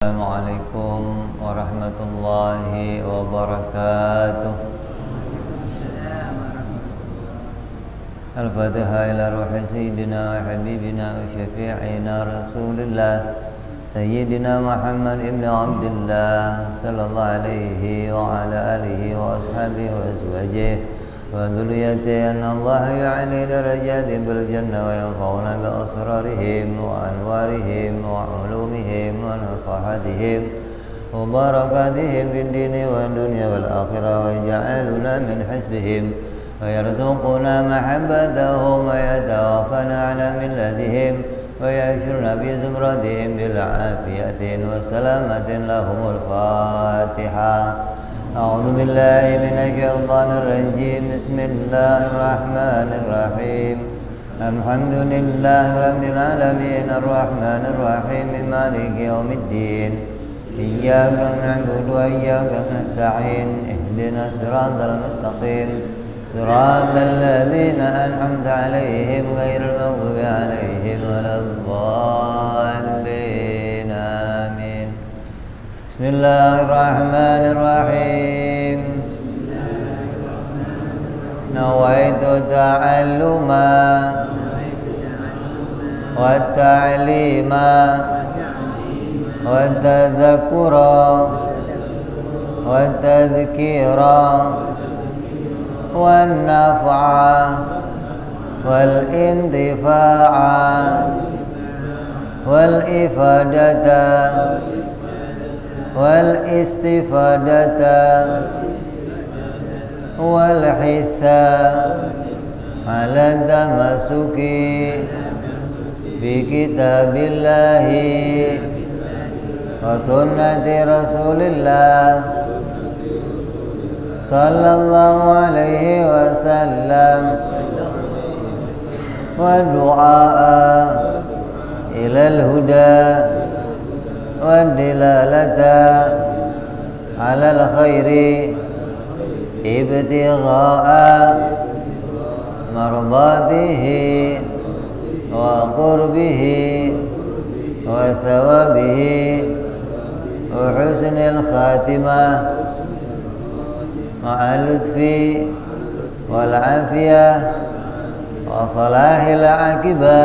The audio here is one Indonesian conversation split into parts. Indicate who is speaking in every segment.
Speaker 1: Assalamualaikum warahmatullahi wabarakatuh. Al-Fatihah ila ruhi Sayyidina wa Habibina wa Syafi'ina Rasulillah Sayyidina Muhammad ibn Abdullah sallallahu alaihi wa ala alihi wa ashabihi wa azwajihi wa dhurriyyatihi anna Allah ya'li darajatihim bil jannah wa yanfa'una bi asrarihim wa anwarihim wa ulumihim wa nafahatihim wa barakatihim fid dini wa dunya wal akhirah wa yaj'aluna min hisbihim wa yarzuquna mahabbatahum wa yatawaffana ala millatihim wa yashurna bi zumratihim bil afiyatin wa salamatin lahumul Fatihah. أعوذ بالله من الشيطان الرجيم بسم الله الرحمن الرحيم الحمد لله رب العالمين الرحمن الرحيم مالك يوم الدين إياك نعبد وإياك نستعين اهدنا الصراط المستقيم صراط الذين أنعمت عليهم غير المغضوب عليهم ولا الضالين آمين بسم الله الرحمن الرحيم نويت تعلما والتعليما والتذكرا والتذكيرا والنفع والانتفاع والإفادة والاستفادة والحث على التمسك بكتاب الله وسنة رسول الله صلى الله عليه وسلم والدعاء إلى الهدى والدلالة على الخير ابتغاء مرضاته وقربه وثوابه وحسن الخاتمة مع اللطف والعافية وصلاح العاقبة.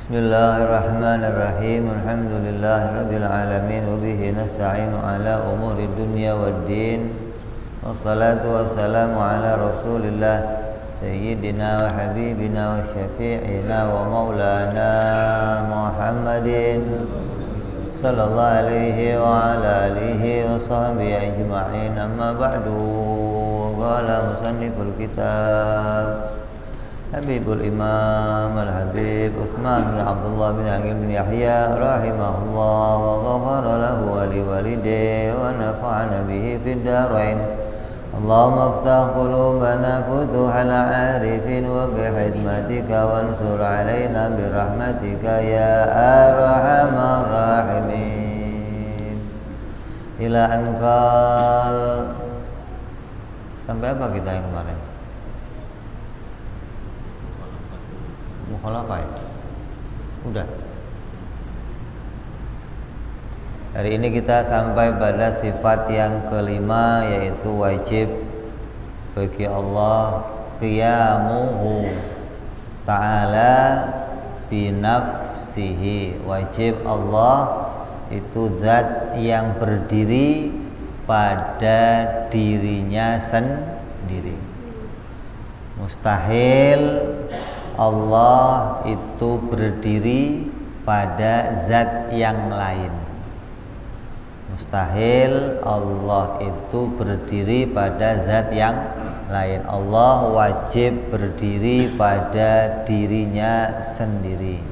Speaker 1: Bismillahirrahmanirrahim. Alhamdulillahirabbil alamin wa bihi nasta'inu ala umuri dunya waddin. Wassalatu wassalamu ala Rasulillah sayyidina wa habibina wa syafi'ina wa maulana Muhammadin sallallahu alaihi wa ala alihi wa sahbihi ajma'in. Amma ba'du. Qala musanniful kitab Habibul Imam Al-Habib Utsman bin Abdullah bin Aqil bin Yahya rahimahullah wa ghafara lahu wa liwalidayhi wa nafa'ana bihi fid darain. Allahumma aftah qulubana futuhal arifin wa bihidmatika wansur alaina birahmatika ya arhamar rahimin. Ila anqal. Sampai apa kita yang kemarin? Mukhalafah ya? Udah. Hari ini kita sampai pada sifat yang kelima, yaitu wajib bagi Allah qiyamuhu ta'ala binafsihi. Wajib Allah itu zat yang berdiri pada dirinya sendiri. Mustahil Allah itu berdiri pada zat yang lain. Mustahil Allah itu berdiri pada zat yang lain. Allah wajib berdiri pada dirinya sendiri.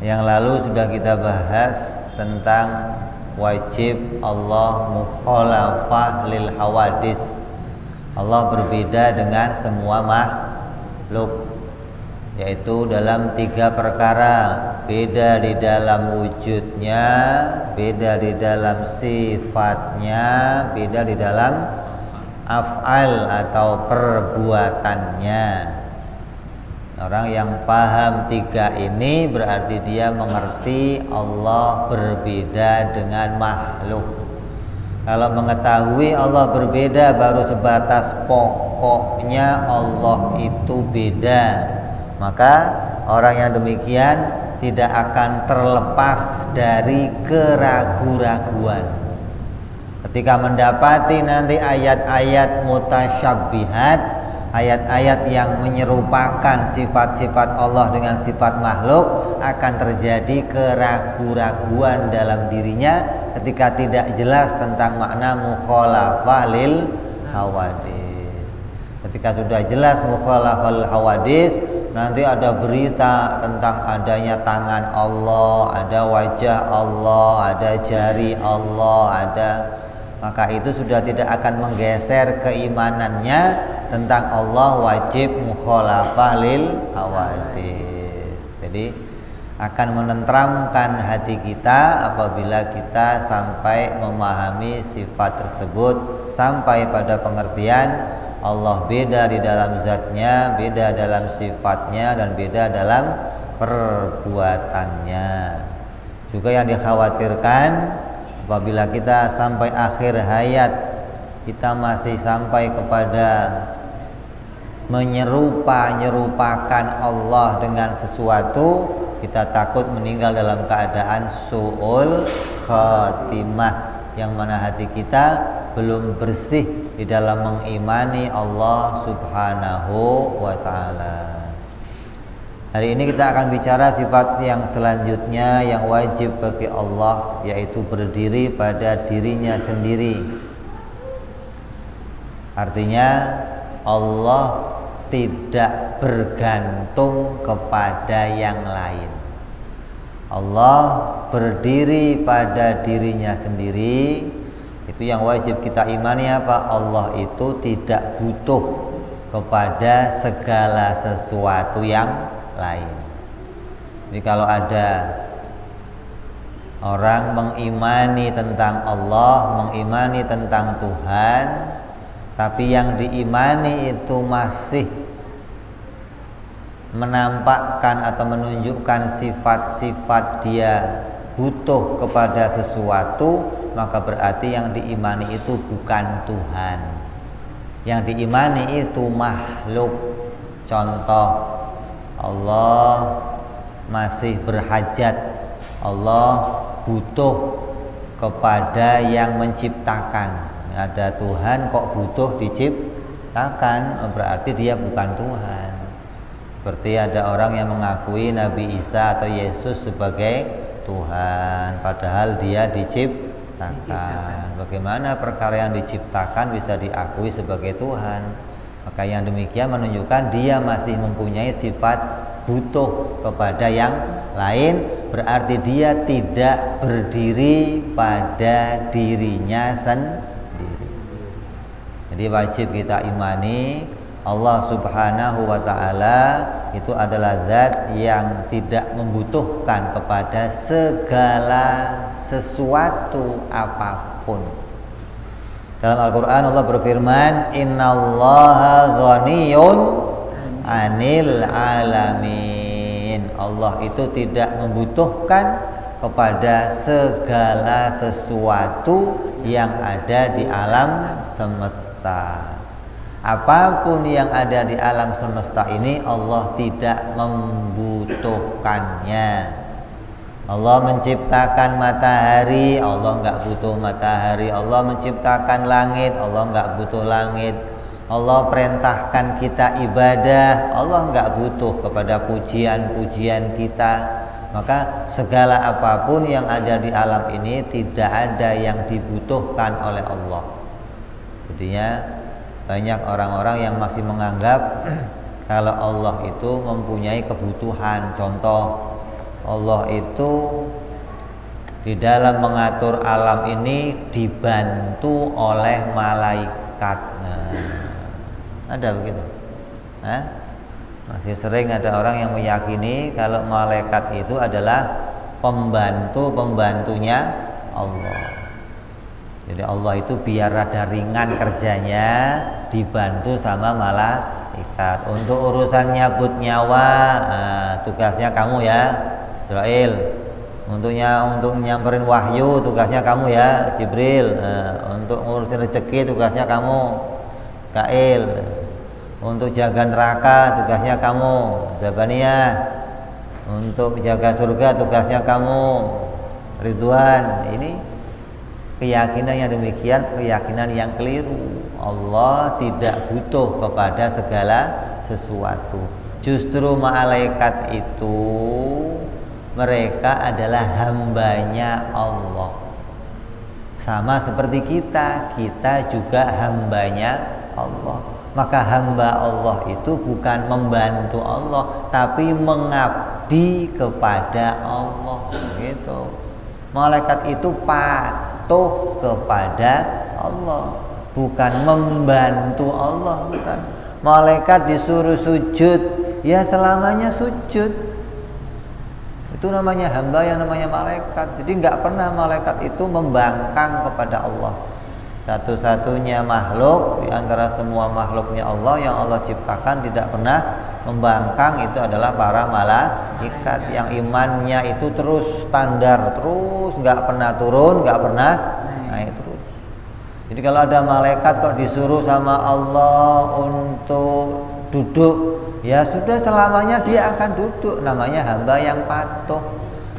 Speaker 1: Yang lalu sudah kita bahas tentang wajib Allah mukhalafah lil hawadis. Allah berbeda dengan semua makhluk, yaitu dalam 3 perkara. Beda di dalam wujudnya, beda di dalam sifatnya, beda di dalam af'al atau perbuatannya. Orang yang paham tiga ini berarti dia mengerti Allah berbeda dengan makhluk. Kalau mengetahui Allah berbeda baru sebatas pokoknya Allah itu beda, maka orang yang demikian tidak akan terlepas dari keraguan-raguan. Ketika mendapati nanti ayat-ayat mutasyabbihat, ayat-ayat yang menyerupakan sifat-sifat Allah dengan sifat makhluk, akan terjadi keraguan-raguan dalam dirinya ketika tidak jelas tentang makna mukhalafah lil hawadis. Ketika sudah jelas mukhalafah lil hawadis, nanti ada berita tentang adanya tangan Allah, ada wajah Allah, ada jari Allah, maka itu sudah tidak akan menggeser keimanannya tentang Allah wajib mukhalafah lil hawadis. Jadi akan menenteramkan hati kita apabila kita sampai memahami sifat tersebut, sampai pada pengertian Allah beda di dalam zatnya, beda dalam sifatnya, dan beda dalam perbuatannya. Juga yang dikhawatirkan apabila kita sampai akhir hayat kita masih sampai kepada menyerupakan Allah dengan sesuatu, kita takut meninggal dalam keadaan su'ul khatimah, yang mana hati kita belum bersih di dalam mengimani Allah Subhanahu wa ta'ala. Hari ini kita akan bicara sifat yang selanjutnya yang wajib bagi Allah, yaitu berdiri pada dirinya sendiri. Artinya Allah tidak bergantung kepada yang lain. Allah berdiri pada dirinya sendiri. Itu yang wajib kita imani apa? Allah itu tidak butuh kepada segala sesuatu yang lain. Jadi kalau ada orang mengimani tentang Allah, mengimani tentang Tuhan, tapi yang diimani itu masih menampakkan atau menunjukkan sifat-sifat dia butuh kepada sesuatu, maka berarti yang diimani itu bukan Tuhan. Yang diimani itu makhluk. Contoh, Allah masih berhajat, Allah butuh kepada yang menciptakan. Ada Tuhan kok butuh diciptakan, berarti dia bukan Tuhan. Seperti ada orang yang mengakui Nabi Isa atau Yesus sebagai Tuhan, padahal dia diciptakan. Bagaimana perkara yang diciptakan bisa diakui sebagai Tuhan? Maka yang demikian menunjukkan dia masih mempunyai sifat butuh kepada yang lain, berarti dia tidak berdiri pada dirinya sendiri. Jadi wajib kita imani Allah Subhanahu wa ta'ala itu adalah zat yang tidak membutuhkan kepada segala sesuatu apapun. Dalam Al-Quran Allah berfirman, Innallaha ghaniyun 'anil alamin. Allah itu tidak membutuhkan kepada segala sesuatu yang ada di alam semesta. Apapun yang ada di alam semesta ini Allah tidak membutuhkannya. Allah menciptakan matahari, Allah nggak butuh matahari. Allah menciptakan langit, Allah nggak butuh langit. Allah perintahkan kita ibadah, Allah nggak butuh kepada pujian-pujian kita. Maka segala apapun yang ada di alam ini tidak ada yang dibutuhkan oleh Allah. Jadinya banyak orang-orang yang masih menganggap kalau Allah itu mempunyai kebutuhan. Contoh, Allah itu di dalam mengatur alam ini dibantu oleh malaikat. Ada begitu? Masih sering ada orang yang meyakini kalau malaikat itu adalah pembantu-pembantunya Allah. Jadi Allah itu biar rada ringan kerjanya, dibantu sama malaikat. Untuk urusan nyabut nyawa, tugasnya kamu ya, Israel. Untuk nyamperin wahyu, tugasnya kamu ya, Jibril. Untuk ngurusin rezeki, tugasnya kamu, Kail. Untuk jaga neraka, tugasnya kamu, Zabaniyah. Untuk jaga surga, tugasnya kamu, Ridwan. Ini keyakinan yang demikian, keyakinan yang keliru. Allah tidak butuh kepada segala sesuatu. Justru malaikat itu mereka adalah hambanya Allah. Sama seperti kita juga hambanya Allah. Maka hamba Allah itu bukan membantu Allah, tapi mengabdi kepada Allah. Gitu. Malaikat itu patuh kepada Allah, bukan membantu Allah, bukan. Malaikat disuruh sujud, ya selamanya sujud. Itu namanya hamba yang namanya malaikat. Jadi nggak pernah malaikat itu membangkang kepada Allah. Satu-satunya makhluk di antara semua makhluknya Allah yang Allah ciptakan tidak pernah membangkang itu adalah para malaikat yang imannya itu terus standar, terus nggak pernah turun, nggak pernah naik terus. Jadi kalau ada malaikat kok disuruh sama Allah untuk duduk, ya sudah selamanya dia akan duduk. Namanya hamba yang patuh.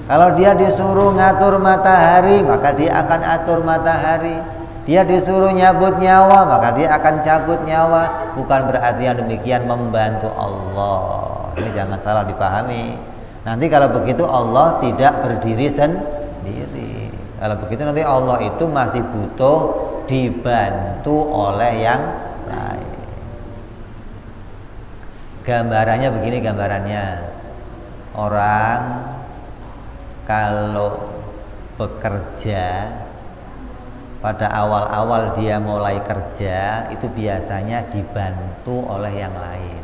Speaker 1: Kalau dia disuruh ngatur matahari, maka dia akan atur matahari. Dia disuruh nyabut nyawa, maka dia akan cabut nyawa. Bukan berarti yang demikian membantu Allah. Ini jangan salah dipahami. Nanti kalau begitu Allah tidak berdiri sendiri. Kalau begitu nanti Allah itu masih butuh dibantu oleh yang lain. Gambarannya begini, gambarannya orang kalau bekerja, pada awal-awal dia mulai kerja itu biasanya dibantu oleh yang lain.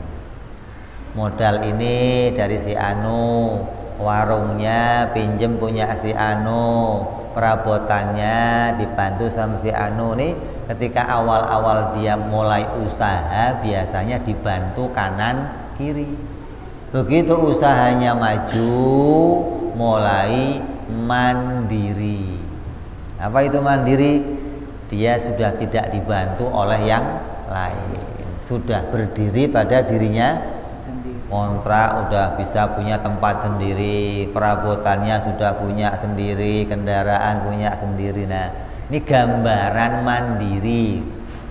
Speaker 1: Modal ini dari si Anu, warungnya pinjem punya si Anu, perabotannya dibantu sama si Anu. Nih ketika awal-awal dia mulai usaha biasanya dibantu kanan kiri. Begitu usahanya maju, mulai mandiri. Apa itu mandiri? Dia sudah tidak dibantu oleh yang lain, sudah berdiri pada dirinya, kontrak udah bisa punya tempat sendiri, perabotannya sudah punya sendiri, kendaraan punya sendiri. Nah, ini gambaran mandiri,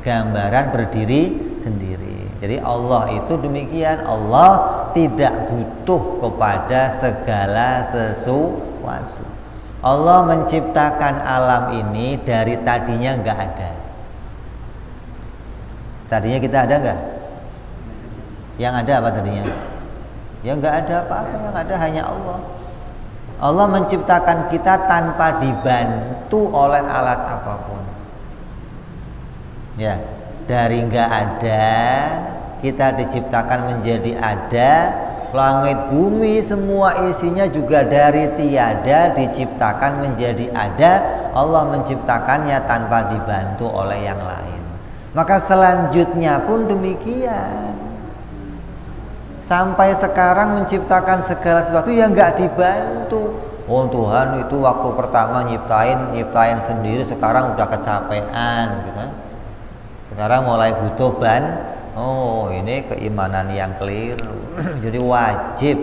Speaker 1: gambaran berdiri sendiri. Jadi Allah itu demikian, Allah tidak butuh kepada segala sesuatu. Allah menciptakan alam ini dari tadinya nggak ada. Tadinya kita ada nggak? Yang ada apa tadinya? Ya nggak ada apa-apa, yang ada hanya Allah. Allah menciptakan kita tanpa dibantu oleh alat apapun. Ya, dari nggak ada kita diciptakan menjadi ada. Langit bumi semua isinya juga dari tiada diciptakan menjadi ada. Allah menciptakannya tanpa dibantu oleh yang lain. Maka selanjutnya pun demikian. Sampai sekarang menciptakan segala sesuatu yang nggak dibantu. Oh Tuhan itu waktu pertama nyiptain sendiri, sekarang udah kecapean gitu. Sekarang mulai butuh Oh ini keimanan yang keliru. Jadi wajib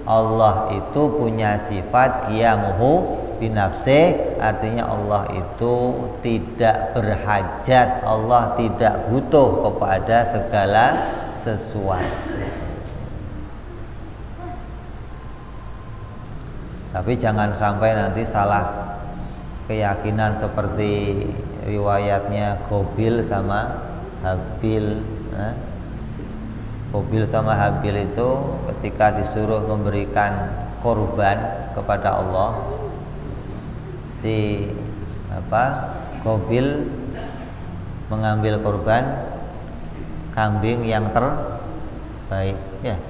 Speaker 1: Allah itu punya sifat qiyamuhu binafsih, artinya Allah itu tidak berhajat, Allah tidak butuh kepada segala sesuatu. Tapi jangan sampai nanti salah keyakinan seperti riwayatnya Qabil sama Habil. Qabil sama Habil itu ketika disuruh memberikan korban kepada Allah, si Qabil mengambil korban kambing yang terbaik, ya.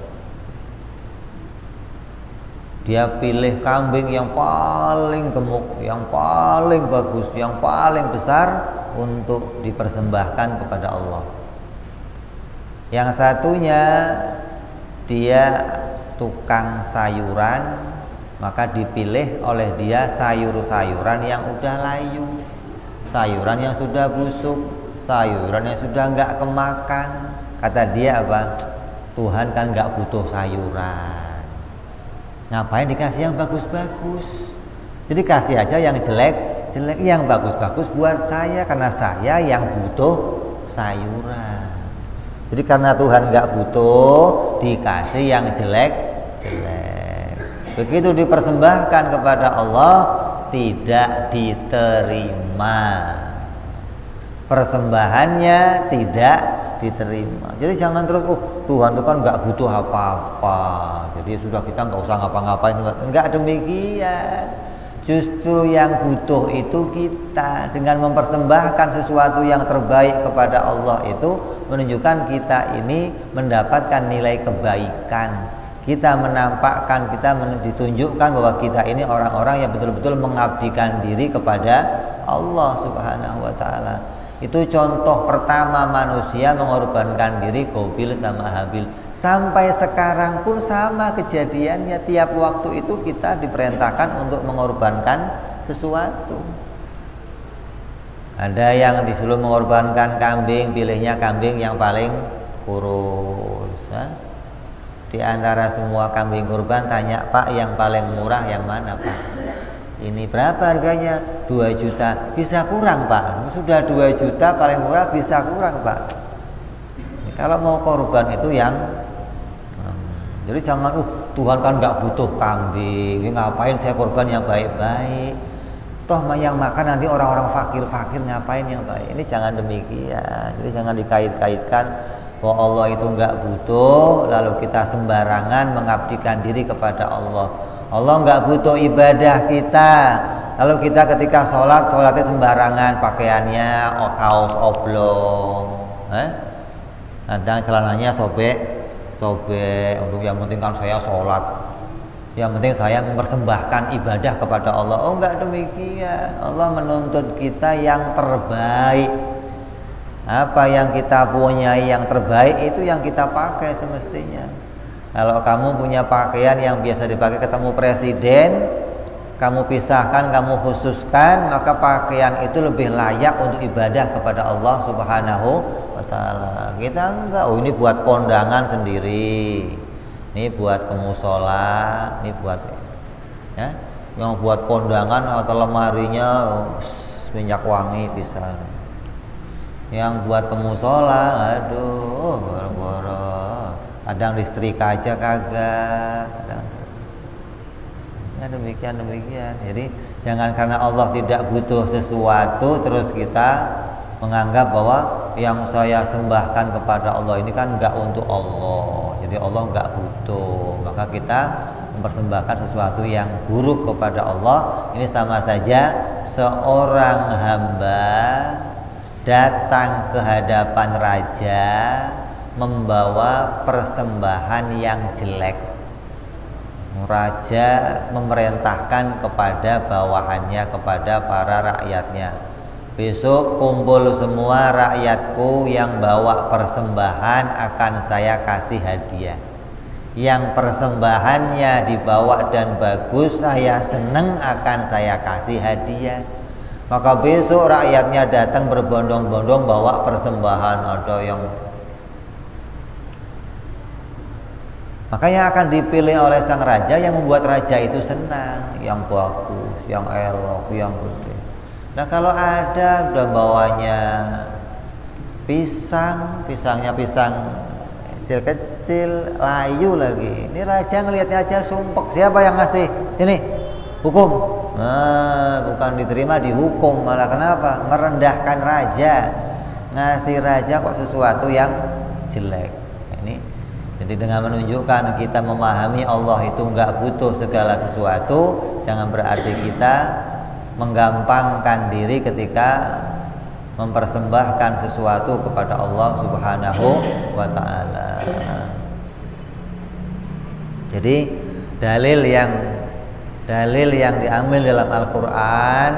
Speaker 1: Dia pilih kambing yang paling gemuk, yang paling bagus, yang paling besar untuk dipersembahkan kepada Allah. Yang satunya dia tukang sayuran, maka dipilih oleh dia sayur-sayuran yang udah layu, sayuran yang sudah busuk, sayuran yang sudah nggak kemakan. Kata dia apa? Tuhan kan nggak butuh sayuran, ngapain dikasih yang bagus-bagus? Jadi kasih aja yang jelek-jelek, yang bagus-bagus buat saya, karena saya yang butuh sayuran. Jadi karena Tuhan nggak butuh, dikasih yang jelek-jelek. Begitu dipersembahkan kepada Allah, tidak diterima. Persembahannya tidak diterima. Jadi jangan terus, Tuhan itu kan nggak butuh apa-apa, jadi sudah kita nggak usah ngapa-ngapain. Nggak demikian. Justru yang butuh itu kita. Dengan mempersembahkan sesuatu yang terbaik kepada Allah itu menunjukkan kita ini mendapatkan nilai kebaikan. Kita menampakkan, kita ditunjukkan bahwa kita ini orang-orang yang betul-betul mengabdikan diri kepada Allah Subhanahu wa ta'ala. Itu contoh pertama manusia mengorbankan diri, Qabil sama Habil. Sampai sekarang pun sama kejadiannya. Tiap waktu itu kita diperintahkan untuk mengorbankan sesuatu. Ada yang disuruh mengorbankan kambing, pilihnya kambing yang paling kurus. Di antara semua kambing kurban, tanya, Pak, yang paling murah yang mana, Pak? Ini berapa harganya? 2 juta. Bisa kurang, Pak? Sudah 2 juta paling murah, bisa kurang, Pak? Kalau mau korban itu yang jadi jangan, Tuhan kan nggak butuh kambing, ngapain saya korban yang baik-baik? Toh yang makan nanti orang-orang fakir-fakir, ngapain yang baik? Ini jangan demikian. Jadi jangan dikait-kaitkan bahwa Allah itu nggak butuh, lalu kita sembarangan mengabdikan diri kepada Allah. Allah nggak butuh ibadah kita, lalu kita ketika sholatnya sembarangan, pakaiannya kaos oblong, kadang celananya sobek, untuk yang penting kan saya sholat, yang penting saya mempersembahkan ibadah kepada Allah. Oh, enggak demikian. Allah menuntut kita yang terbaik. Apa yang kita punyai yang terbaik itu yang kita pakai semestinya. Kalau kamu punya pakaian yang biasa dipakai ketemu presiden, kamu pisahkan, kamu khususkan, maka pakaian itu lebih layak untuk ibadah kepada Allah Subhanahu wa ta'ala. Kita enggak, ini buat kondangan sendiri, ini buat ke musola, ini buat yang buat kondangan atau lemarinya minyak wangi pisan. Yang buat ke musola, aduh, boro-boro. Kadang disetrika aja kagak, kadang demikian. Jadi jangan karena Allah tidak butuh sesuatu terus kita menganggap bahwa yang saya sembahkan kepada Allah ini kan enggak untuk Allah, jadi Allah enggak butuh, maka kita mempersembahkan sesuatu yang buruk kepada Allah. Ini sama saja seorang hamba datang ke hadapan raja membawa persembahan yang jelek. Raja memerintahkan kepada bawahannya, kepada para rakyatnya, besok kumpul semua rakyatku yang bawa persembahan akan saya kasih hadiah. Yang persembahannya dibawa dan bagus, saya seneng, akan saya kasih hadiah. Maka besok rakyatnya datang berbondong-bondong bawa persembahan. Ada yang maka yang akan dipilih oleh sang raja yang membuat raja itu senang, yang bagus, yang elok, yang gede. Nah kalau ada udah bawanya pisangnya pisang kecil-kecil, layu lagi. Ini raja ngelihatnya aja sumpek. Siapa yang ngasih? Ini hukum. Nah, bukan diterima, dihukum malah. Kenapa? Merendahkan raja. Ngasih raja kok sesuatu yang jelek. Jadi dengan menunjukkan kita memahami Allah itu enggak butuh segala sesuatu, jangan berarti kita menggampangkan diri ketika mempersembahkan sesuatu kepada Allah Subhanahu wa ta'ala. Jadi dalil yang diambil dalam Al-Quran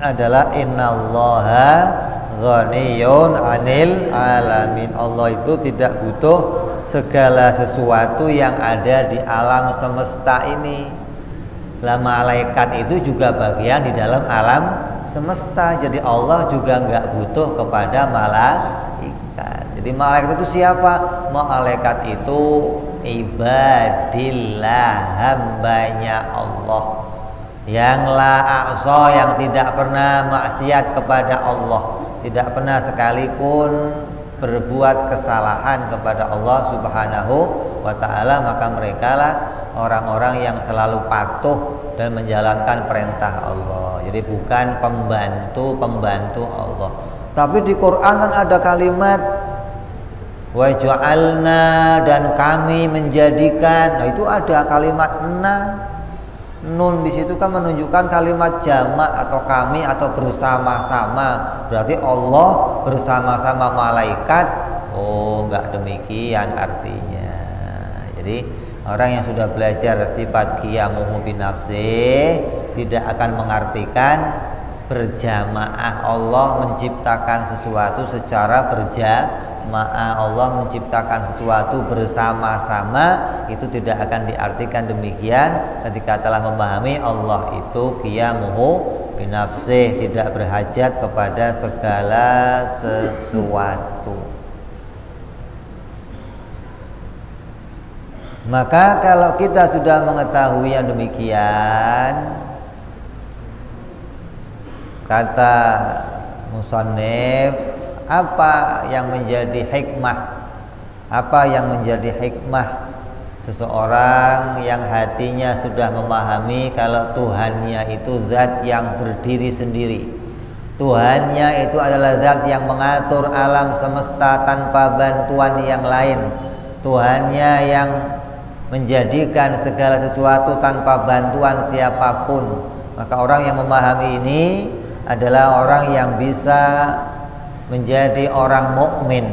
Speaker 1: adalah innallaha ghaniyun 'anil alamin. Allah itu tidak butuh segala sesuatu yang ada di alam semesta ini. Lah malaikat itu juga bagian di dalam alam semesta. Jadi Allah juga nggak butuh kepada malaikat. Jadi malaikat itu siapa? Malaikat itu ibadillah, hambanya Allah yang la a'sa, yang tidak pernah maksiat kepada Allah, tidak pernah sekalipun berbuat kesalahan kepada Allah Subhanahu wa ta'ala. Maka mereka lah orang-orang yang selalu patuh dan menjalankan perintah Allah. Jadi bukan pembantu Allah. Tapi di Quran kan ada kalimat wa ja'alna, dan kami menjadikan. Nah itu ada kalimat nun di situ kan menunjukkan kalimat jamak atau kami atau bersama-sama. Berarti Allah bersama-sama malaikat. Oh, enggak demikian artinya. Jadi orang yang sudah belajar sifat qiyamuhu binafsi tidak akan mengartikan berjamaah Allah menciptakan sesuatu secara berjamaah. Allah menciptakan sesuatu bersama-sama, itu tidak akan diartikan demikian ketika telah memahami Allah itu qiyamuhu binafsih, tidak berhajat kepada segala sesuatu. Maka kalau kita sudah mengetahui yang demikian, kata musannif, apa yang menjadi hikmah? Apa yang menjadi hikmah seseorang yang hatinya sudah memahami kalau Tuhannya itu zat yang berdiri sendiri. Tuhannya itu adalah zat yang mengatur alam semesta tanpa bantuan yang lain. Tuhannya yang menjadikan segala sesuatu tanpa bantuan siapapun. Maka orang yang memahami ini adalah orang yang bisa menjadi orang mukmin,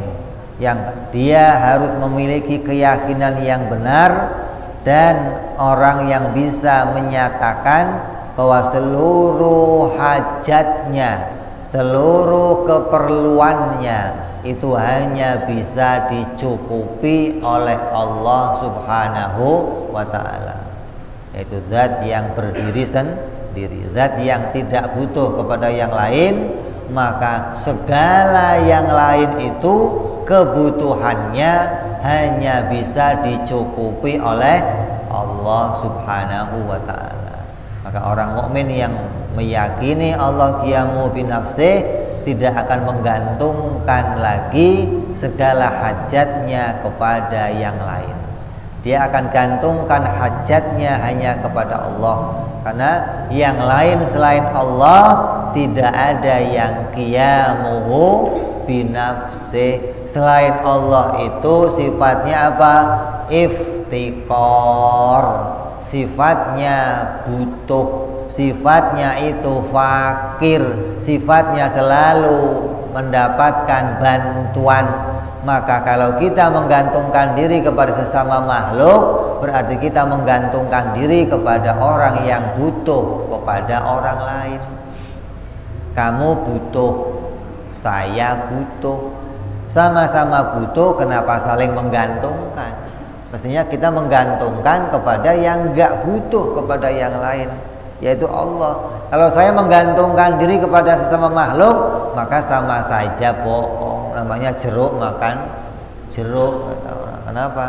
Speaker 1: yang dia harus memiliki keyakinan yang benar, dan orang yang bisa menyatakan bahwa seluruh hajatnya, seluruh keperluannya itu hanya bisa dicukupi oleh Allah Subhanahu wa ta'ala. Yaitu zat yang berdiri sendiri, zat yang tidak butuh kepada yang lain. Maka segala yang lain itu kebutuhannya hanya bisa dicukupi oleh Allah Subhanahu wa ta'ala. Maka orang mukmin yang meyakini Allah qiyamuhu binafsih tidak akan menggantungkan lagi segala hajatnya kepada yang lain. Dia akan gantungkan hajatnya hanya kepada Allah. Karena yang lain selain Allah tidak ada yang qiyamuhu binafsih. Selain Allah itu sifatnya apa? Iftikor, sifatnya butuh, sifatnya itu fakir, sifatnya selalu mendapatkan bantuan. Maka kalau kita menggantungkan diri kepada sesama makhluk, berarti kita menggantungkan diri kepada orang yang butuh kepada orang lain. Kamu butuh, saya butuh, sama-sama butuh. Kenapa saling menggantungkan? Mestinya kita menggantungkan kepada yang enggak butuh kepada yang lain, yaitu Allah. Kalau saya menggantungkan diri kepada sesama makhluk, maka sama saja bohong. Namanya jeruk makan jeruk, kata orang. Kenapa?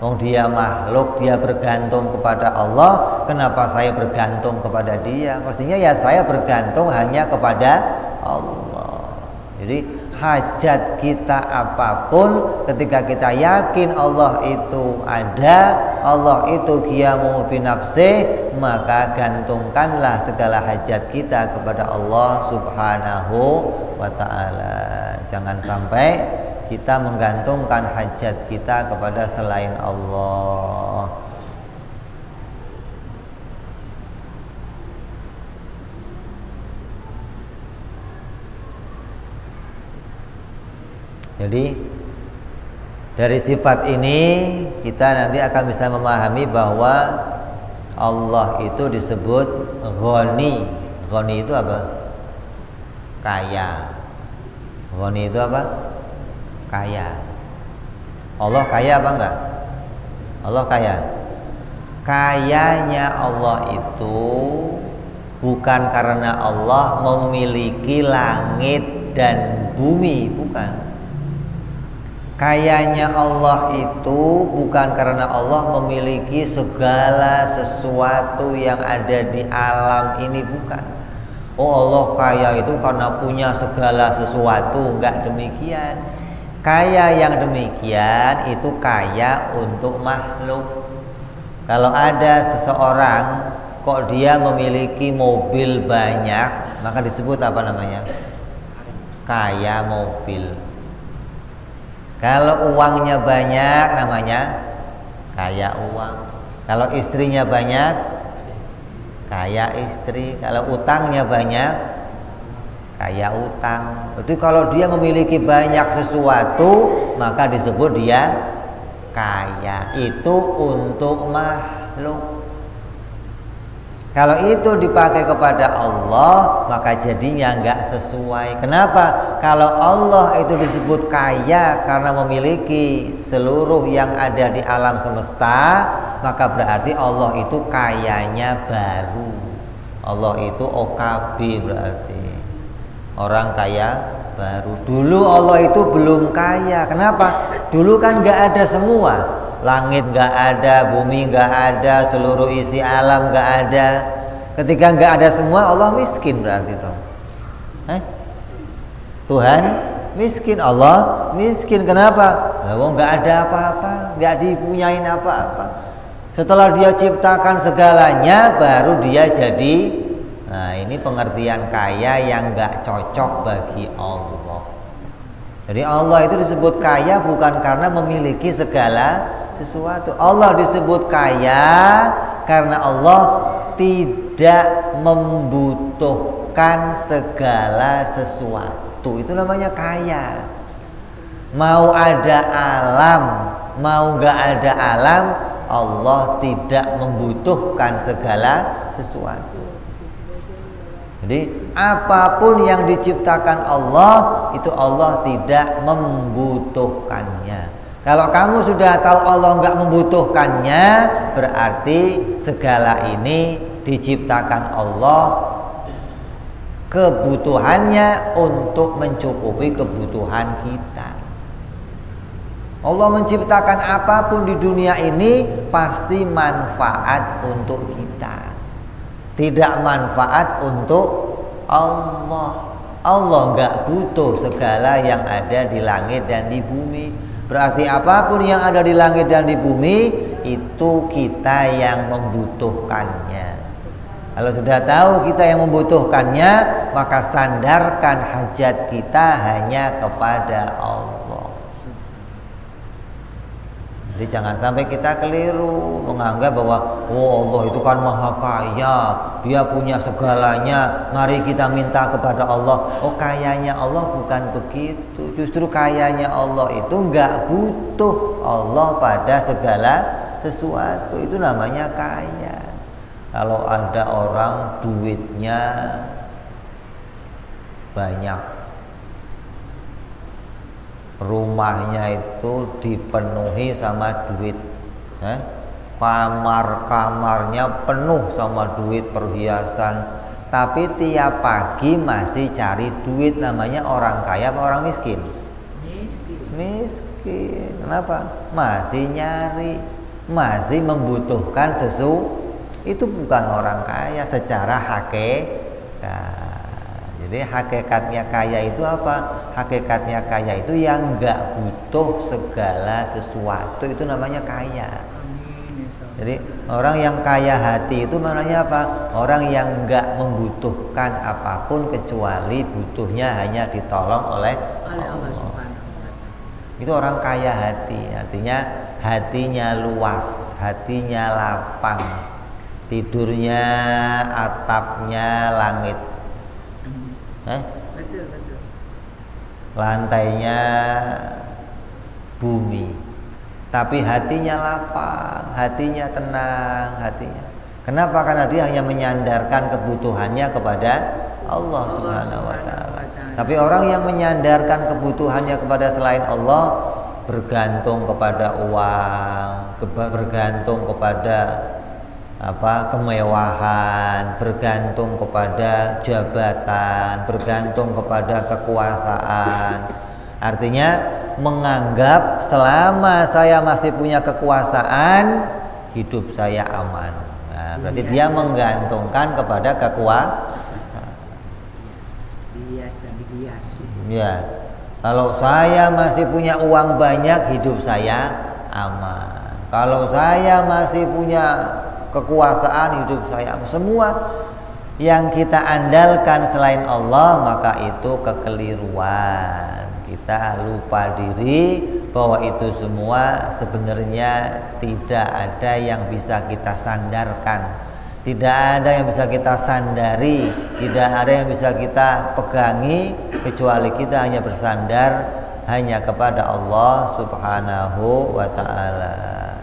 Speaker 1: Oh, dia makhluk, dia bergantung kepada Allah. Kenapa saya bergantung kepada dia? Mestinya ya saya bergantung hanya kepada Allah. Jadi hajat kita apapun, ketika kita yakin Allah itu ada, Allah itu qiyamuhu binafsih, maka gantungkanlah segala hajat kita kepada Allah Subhanahu wa ta'ala. Jangan sampai kita menggantungkan hajat kita kepada selain Allah. Jadi dari sifat ini kita nanti akan bisa memahami bahwa Allah itu disebut Ghani. Ghani itu apa? Kaya. Ghani itu apa? Kaya. Allah kaya apa enggak? Allah kaya. Kayanya Allah itu bukan karena Allah memiliki langit dan bumi, bukan. Kayanya Allah itu bukan karena Allah memiliki segala sesuatu yang ada di alam ini, bukan. Oh, Allah kaya itu karena punya segala sesuatu, enggak demikian. Kaya yang demikian itu kaya untuk makhluk. Kalau ada seseorang kok dia memiliki mobil banyak, maka disebut apa namanya? Kaya mobil. Kalau uangnya banyak namanya kaya uang. Kalau istrinya banyak kaya istri. Kalau utangnya banyak kaya utang. Itu kalau dia memiliki banyak sesuatu maka disebut dia kaya. Itu untuk makhluk. Kalau itu dipakai kepada Allah maka jadinya enggak sesuai. Kenapa? Kalau Allah itu disebut kaya karena memiliki seluruh yang ada di alam semesta, maka berarti Allah itu kayanya baru. Allah itu OKB, berarti orang kaya baru. Dulu Allah itu belum kaya. Kenapa? Dulu kan enggak ada semua. Langit nggak ada, bumi nggak ada, seluruh isi alam nggak ada. Ketika nggak ada semua, Allah miskin berarti dong. Tuhan miskin, Allah miskin. Kenapa? Nggak ada apa-apa, nggak dipunyain apa-apa. Setelah Dia ciptakan segalanya, baru Dia jadi. Nah, ini pengertian kaya yang nggak cocok bagi Allah. Jadi Allah itu disebut kaya bukan karena memiliki segala sesuatu. Allah disebut kaya karena Allah tidak membutuhkan segala sesuatu. Itu namanya kaya. Mau ada alam, mau gak ada alam, Allah tidak membutuhkan segala sesuatu. Jadi apapun yang diciptakan Allah, itu Allah tidak membutuhkannya. Kalau kamu sudah tahu Allah nggak membutuhkannya, berarti segala ini diciptakan Allah kebutuhannya untuk mencukupi kebutuhan kita. Allah menciptakan apapun di dunia ini pasti manfaat untuk kita, tidak manfaat untuk Allah. Allah nggak butuh segala yang ada di langit dan di bumi. Berarti apapun yang ada di langit dan di bumi itu kita yang membutuhkannya. Kalau sudah tahu kita yang membutuhkannya, maka sandarkan hajat kita hanya kepada Allah. Jadi jangan sampai kita keliru menganggap bahwa oh Allah itu kan maha kaya, Dia punya segalanya, mari kita minta kepada Allah. Oh, kayanya Allah bukan begitu. Justru kayanya Allah itu enggak butuh Allah pada segala sesuatu. Itu namanya kaya. Kalau ada orang duitnya banyak, rumahnya itu dipenuhi sama duit, kamar-kamarnya penuh sama duit perhiasan, tapi tiap pagi masih cari duit. Namanya orang kaya apa orang miskin? Miskin. Kenapa? Masih nyari, masih membutuhkan sesuatu. Itu bukan orang kaya secara hakikat. Jadi hakikatnya kaya itu apa? Hakikatnya kaya itu yang nggak butuh segala sesuatu, itu namanya kaya. Jadi orang yang kaya hati itu maknanya apa? Orang yang nggak membutuhkan apapun kecuali butuhnya hanya ditolong oleh Allah. Itu orang kaya hati. Artinya hatinya luas, hatinya lapang, tidurnya atapnya langit.
Speaker 2: Betul.
Speaker 1: Lantainya bumi, tapi hatinya lapang, hatinya tenang, hatinya. Kenapa? Karena dia hanya menyandarkan kebutuhannya kepada Allah Subhanahu wa ta'ala. Tapi orang yang menyandarkan kebutuhannya kepada selain Allah, bergantung kepada uang, bergantung kepada kemewahan, bergantung kepada jabatan, bergantung kepada kekuasaan. Artinya menganggap selama saya masih punya kekuasaan, hidup saya aman. Nah, berarti dia menggantungkan kepada kekuasaan.
Speaker 2: Bias dan dibias.
Speaker 1: Ya. Kalau saya masih punya uang banyak, hidup saya aman. Kalau saya masih punya kekuasaan, hidup saya aman. Semua yang kita andalkan selain Allah, maka itu kekeliruan. Kita lupa diri bahwa itu semua sebenarnya tidak ada yang bisa kita sandarkan, tidak ada yang bisa kita sandari, tidak ada yang bisa kita pegangi, kecuali kita hanya bersandar hanya kepada Allah Subhanahu wa ta'ala.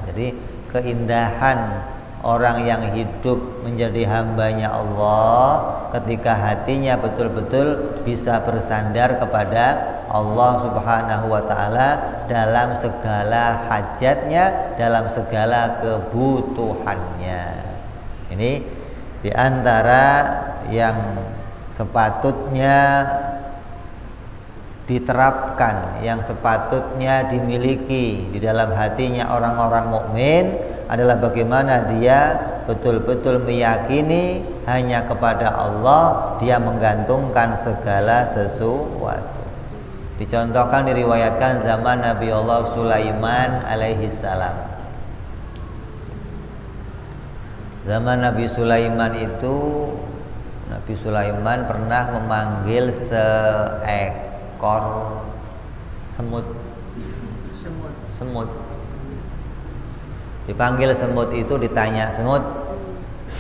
Speaker 1: Jadi keindahan orang yang hidup menjadi hambanya Allah ketika hatinya betul-betul bisa bersandar kepada Allah Subhanahu wa ta'ala dalam segala hajatnya, dalam segala kebutuhannya. Ini diantara yang sepatutnya diterapkan, yang sepatutnya dimiliki di dalam hatinya orang-orang mukmin adalah bagaimana dia betul-betul meyakini hanya kepada Allah dia menggantungkan segala sesuatu. Dicontohkan, diriwayatkan zaman Nabi Allah Sulaiman alaihi salam. Zaman Nabi Sulaiman itu, Nabi Sulaiman pernah memanggil seekor semut. Dipanggil semut itu, ditanya, semut,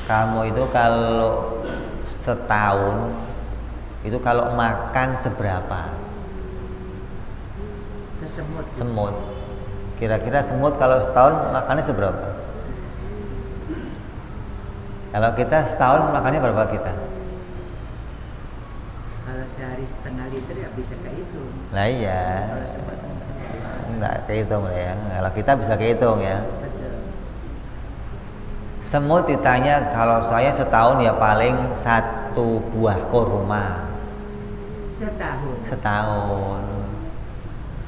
Speaker 1: kamu itu kalau setahun itu kalau makan seberapa? Semut. Kira-kira semut kalau setahun makannya seberapa? Kalau kita setahun makannya berapa kita?
Speaker 2: Kalau sehari setengah liter ya bisa kehitung.
Speaker 1: Nah iya, enggak kehitung ya. Kalau kita bisa kehitung ya. Semut ditanya, kalau saya setahun ya paling 1 buah kurma. Setahun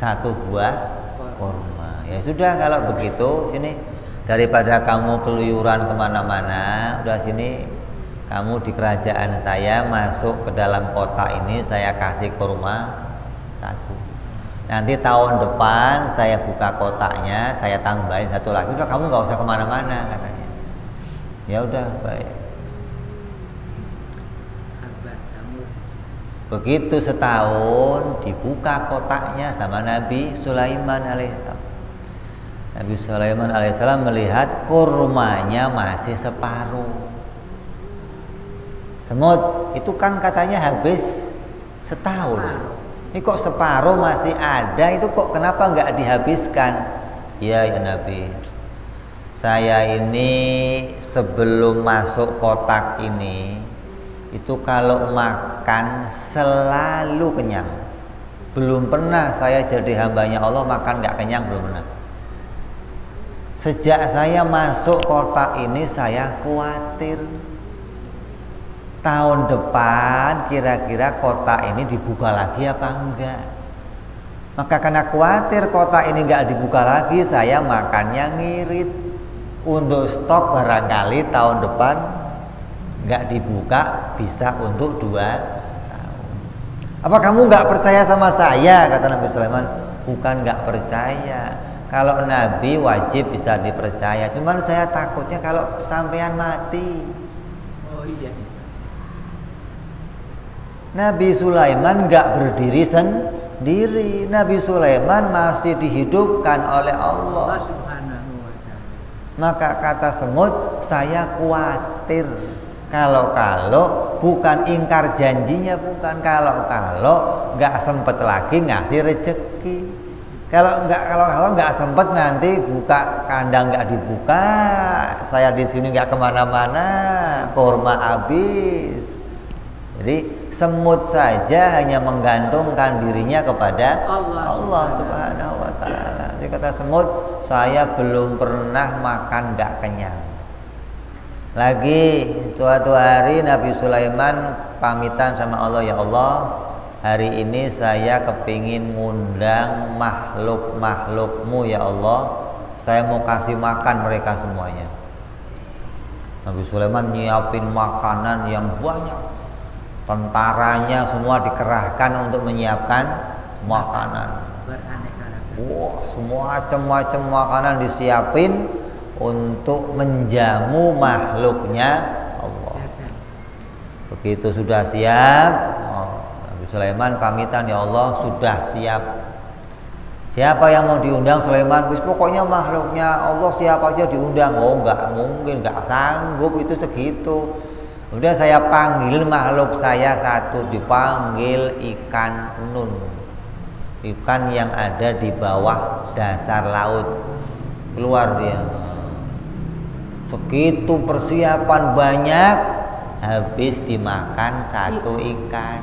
Speaker 1: 1 buah kurma. Ya sudah, kalau begitu sini, daripada kamu keluyuran kemana-mana, udah sini kamu di kerajaan saya, masuk ke dalam kota ini, saya kasih kurma 1. Nanti tahun depan saya buka kotaknya, saya tambahin 1 lagi. Udah, kamu nggak usah kemana-mana, katanya. Ya udah, baik. Begitu setahun, dibuka kotaknya sama Nabi Sulaiman alaihissalam. Nabi Sulaiman alaihissalam melihat kurmanya masih separuh. Semut itu kan katanya habis setahun. Ini kok separuh masih ada, itu kok kenapa nggak dihabiskan? Ya Nabi, saya ini sebelum masuk kotak ini itu kalau makan selalu kenyang. Belum pernah saya jadi hambanya Allah makan nggak kenyang, belum pernah. Sejak saya masuk kotak ini saya khawatir tahun depan kira-kira kotak ini dibuka lagi apa enggak. Maka karena khawatir kotak ini nggak dibuka lagi, saya makannya ngirit untuk stok barangkali tahun depan nggak dibuka bisa untuk 2 tahun. Apa kamu nggak percaya sama saya? Kata Nabi Sulaiman. Bukan nggak percaya. Kalau Nabi wajib bisa dipercaya. Cuman saya takutnya kalau sampean mati.
Speaker 2: Oh iya.
Speaker 1: Nabi Sulaiman nggak berdiri sendiri. Nabi Sulaiman masih dihidupkan oleh Allah. Maka kata semut, saya khawatir. Kalau bukan ingkar janjinya, bukan, kalau nggak sempet lagi ngasih rezeki. Kalau nggak sempet nanti buka kandang nggak dibuka, saya di sini nggak kemana-mana, kurma habis. Jadi semut saja hanya menggantungkan dirinya kepada Allah Subhanahu wa taala. Jadi kata semut, saya belum pernah makan tidak kenyang. Lagi suatu hari Nabi Sulaiman pamitan sama Allah, ya Allah, hari ini saya kepingin ngundang makhluk-makhlukmu ya Allah. Saya mau kasih makan mereka semuanya. Nabi Sulaiman nyiapin makanan yang banyak. Tentaranya semua dikerahkan untuk menyiapkan makanan. Wah, semua macam-macam makanan disiapin untuk menjamu makhluknya Allah. Begitu sudah siap, Nabi Sulaiman pamitan, ya Allah, sudah siap. Siapa yang mau diundang Sulaiman? Pokoknya makhluknya Allah siapa aja diundang. Oh, enggak mungkin, enggak sanggup itu segitu. Udah saya panggil makhluk saya satu, dipanggil ikan nun, ikan yang ada di bawah dasar laut. Keluar dia. Begitu persiapan banyak, habis dimakan satu ikan.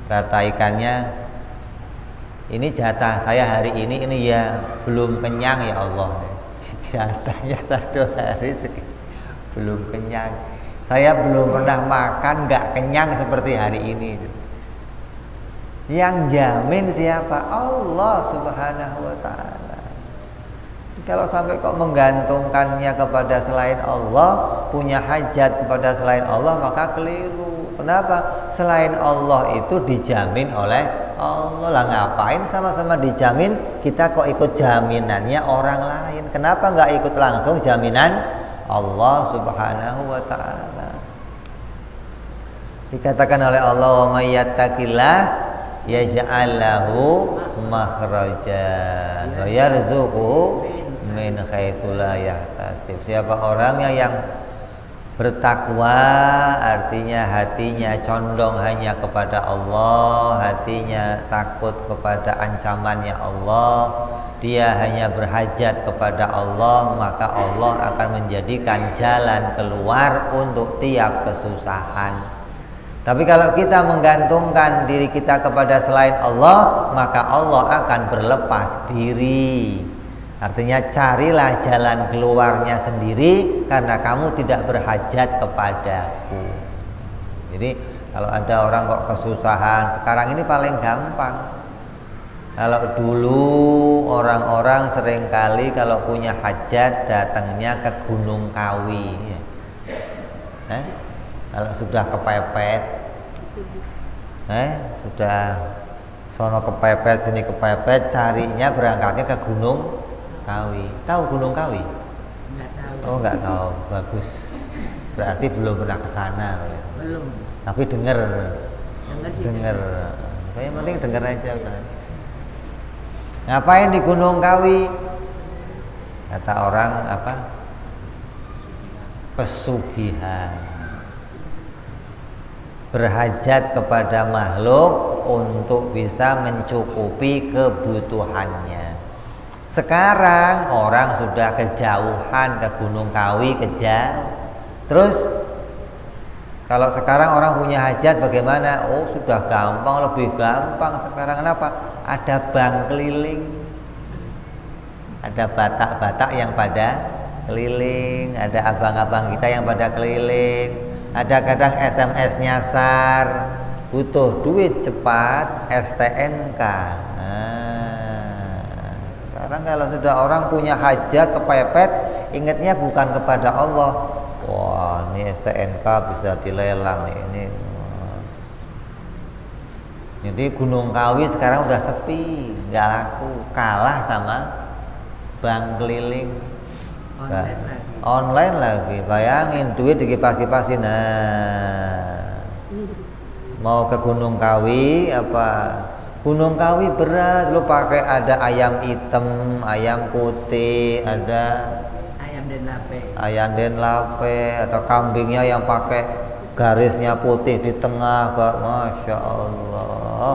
Speaker 1: Kata ikannya, ini jatah saya hari ini ya belum kenyang ya Allah. Jatahnya satu hari belum kenyang. Saya belum pernah makan nggak kenyang seperti hari ini. Yang jamin siapa? Allah Subhanahu wa taala. Kalau sampai kok menggantungkannya kepada selain Allah, punya hajat kepada selain Allah, maka keliru. Kenapa? Selain Allah itu dijamin oleh Allah. Lah ngapain sama-sama dijamin, kita kok ikut jaminannya orang lain? Kenapa nggak ikut langsung jaminan Allah Subhanahu wa ta'ala? Dikatakan oleh Allah, wa may yattaqillah yaj'al lahu makhraja wa yarzuqhu min haitsu la yahtasib. Siapa orangnya yang bertakwa, artinya hatinya condong hanya kepada Allah, hatinya takut kepada ancamannya Allah, dia hanya berhajat kepada Allah, maka Allah akan menjadikan jalan keluar untuk tiap kesusahan. Tapi kalau kita menggantungkan diri kita kepada selain Allah, maka Allah akan berlepas diri. Artinya carilah jalan keluarnya sendiri, karena kamu tidak berhajat kepadaku. Jadi kalau ada orang kok kesusahan, sekarang ini paling gampang. Kalau dulu orang-orang seringkali kalau punya hajat datangnya ke Gunung Kawi. Kalau sudah kepepet, sudah sono kepepet sini kepepet, carinya berangkatnya ke Gunung Kawi. Tahu Gunung Kawi?
Speaker 2: Enggak tahu.
Speaker 1: Oh, enggak tahu. Bagus. Berarti belum pernah ke sana.
Speaker 2: Belum.
Speaker 1: Tapi dengar.
Speaker 2: Dengar.
Speaker 1: Yang penting dengar aja kan. Ngapain di Gunung Kawi? Kata orang apa? Pesugihan. Berhajat kepada makhluk untuk bisa mencukupi kebutuhannya. Sekarang orang sudah kejauhan ke Gunung Kawi, kejauh. Terus kalau sekarang orang punya hajat bagaimana? Oh, sudah gampang, lebih gampang sekarang. Kenapa? Ada bank keliling. Ada batak-batak yang pada keliling, ada abang-abang kita yang pada keliling. Ada kadang SMS nyasar, butuh duit cepat, STNK. Sekarang kalau sudah orang punya hajat kepepet, ingatnya bukan kepada Allah. Wah, ini STNK bisa dilelang nih ini. Jadi Gunung Kawi sekarang udah sepi, nggak laku, kalah sama bank keliling. Online lagi. Bayangin duit dikipas-kipasin. Mau ke Gunung Kawi apa? Gunung Kawi berat, lu pakai ada ayam hitam, ayam putih, ada ayam denlape, atau kambingnya yang pakai garisnya putih di tengah, masya Allah.